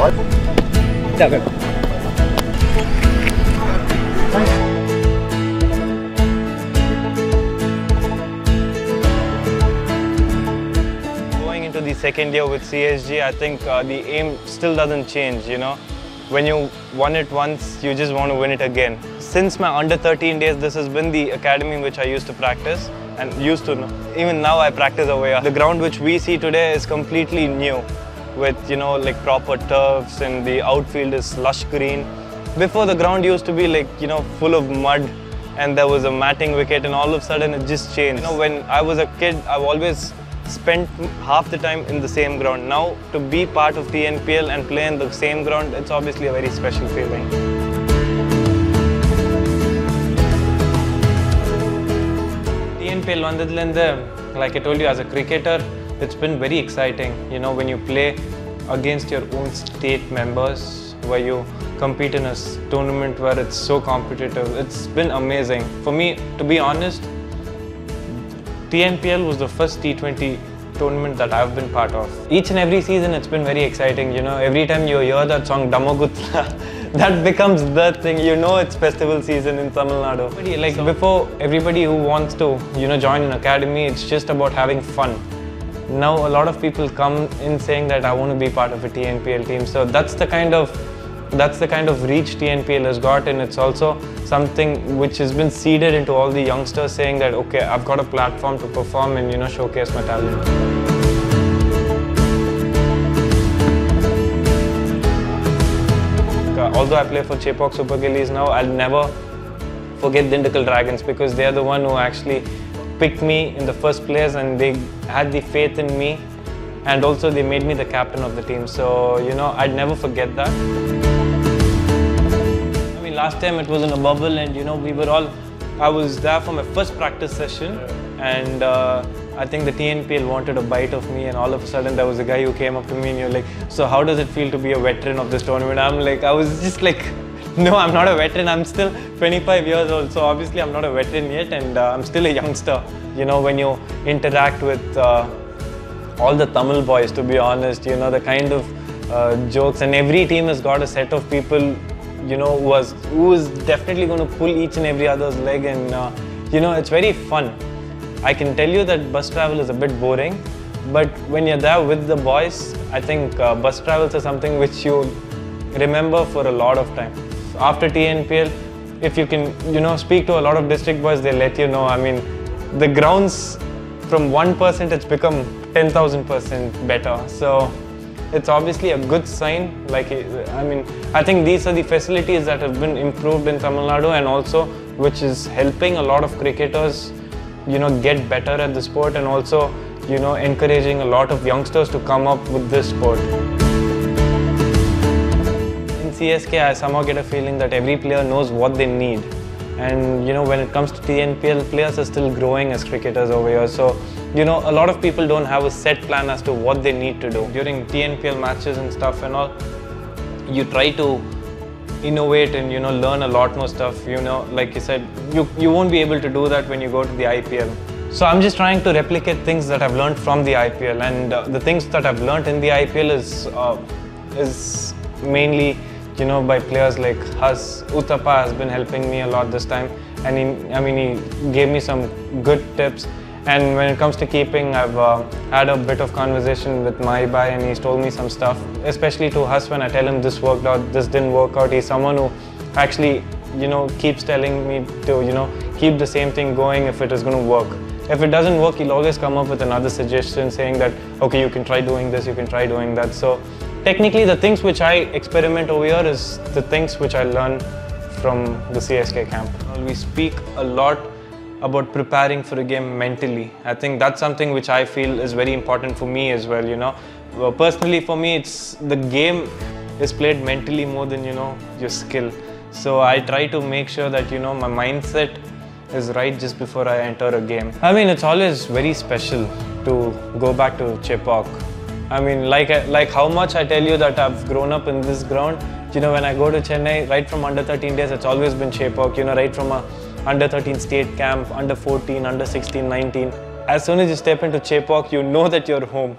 Going into the second year with CSG, I think the aim still doesn't change, you know. When you won it once, you just want to win it again. Since my under 13 days, this has been the academy in which I used to practice and even now I practice over here. The ground which we see today is completely new with, you know, like proper turfs, and the outfield is lush green. Before, the ground used to be like, you know, full of mud, and there was a matting wicket, and all of a sudden it just changed. You know, when I was a kid, I've always spent half the time in the same ground. Now, to be part of TNPL and play in the same ground, it's obviously a very special feeling. TNPL vandadilende, like I told you, as a cricketer, it's been very exciting. You know, when you play against your own state members, where you compete in a tournament where it's so competitive, it's been amazing. For me, to be honest, TNPL was the first T20 tournament that I've been part of. Each and every season it's been very exciting, you know. Every time you hear that song Damogutla, that becomes the thing, you know it's festival season in Tamil Nadu. Like before, everybody who wants to, you know, join an academy, it's just about having fun. Now a lot of people come in saying that I want to be part of a TNPL team. So that's the kind of reach TNPL has got, and it's also something which has been seeded into all the youngsters, saying that okay, I've got a platform to perform and, you know, showcase my talent. Although I play for Chennai Super Kings now, I'll never forget Dindigul Dragons, because they are the one who actually picked me in the first place, and they had the faith in me, and also they made me the captain of the team. So, you know, I'd never forget that. Last time it was in a bubble, and, you know, I was there for my first practice session, and I think the TNPL wanted a bite of me, and all of a sudden there was a guy who came up to me and you're like, so how does it feel to be a veteran of this tournament? I was just like, no, I'm not a veteran, I'm still 25 years old, so obviously I'm not a veteran yet, and I'm still a youngster. You know, when you interact with all the Tamil boys, to be honest, you know, the kind of jokes, and every team has got a set of people, you know, who is definitely going to pull each and every other's leg, and you know, it's very fun. I can tell you that bus travel is a bit boring, but when you're there with the boys, I think bus travels are something which you remember for a lot of time. After TNPL, if you can, you know, speak to a lot of district boys, they'll let you know, I mean, the grounds from 1% it's become 10,000% better. So it's obviously a good sign. Like, I mean, I think these are the facilities that have been improved in Tamil Nadu, and also which is helping a lot of cricketers, you know, get better at the sport, and also, you know, encouraging a lot of youngsters to come up with this sport. In CSK, I somehow get a feeling that every player knows what they need. And, you know, when it comes to TNPL, players are still growing as cricketers over here. So, you know, a lot of people don't have a set plan as to what they need to do. During TNPL matches and stuff and all, you try to innovate and, you know, learn a lot more stuff. You know, like you said, you won't be able to do that when you go to the IPL. So I'm just trying to replicate things that I've learned from the IPL, and the things that I've learned in the IPL is mainly, you know, by players like Has. Uthappa has been helping me a lot this time, and he gave me some good tips. And when it comes to keeping, I've had a bit of conversation with my guy, and he's told me some stuff, especially to Has. When I tell him this worked out, this didn't work out, he's someone who actually, you know, keeps telling me to, you know, keep the same thing going if it is going to work. If it doesn't work, he'll always come up with another suggestion saying that, okay, you can try doing this, you can try doing that. So technically, the things which I experiment over here is the things which I learn from the CSK camp. We speak a lot about preparing for a game mentally. I think that's something which I feel is very important for me as well, you know. Personally for me, it's the game is played mentally more than, you know, your skill. So I try to make sure that, you know, my mindset is right just before I enter a game. I mean, it's always very special to go back to Chepauk. I mean, like how much I tell you that I've grown up in this ground, you know, when I go to Chennai, right from under 13 days, it's always been Chepauk, you know, right from a under 13 state camp, under 14, under 16, 19. As soon as you step into Chepauk, you know that you're home.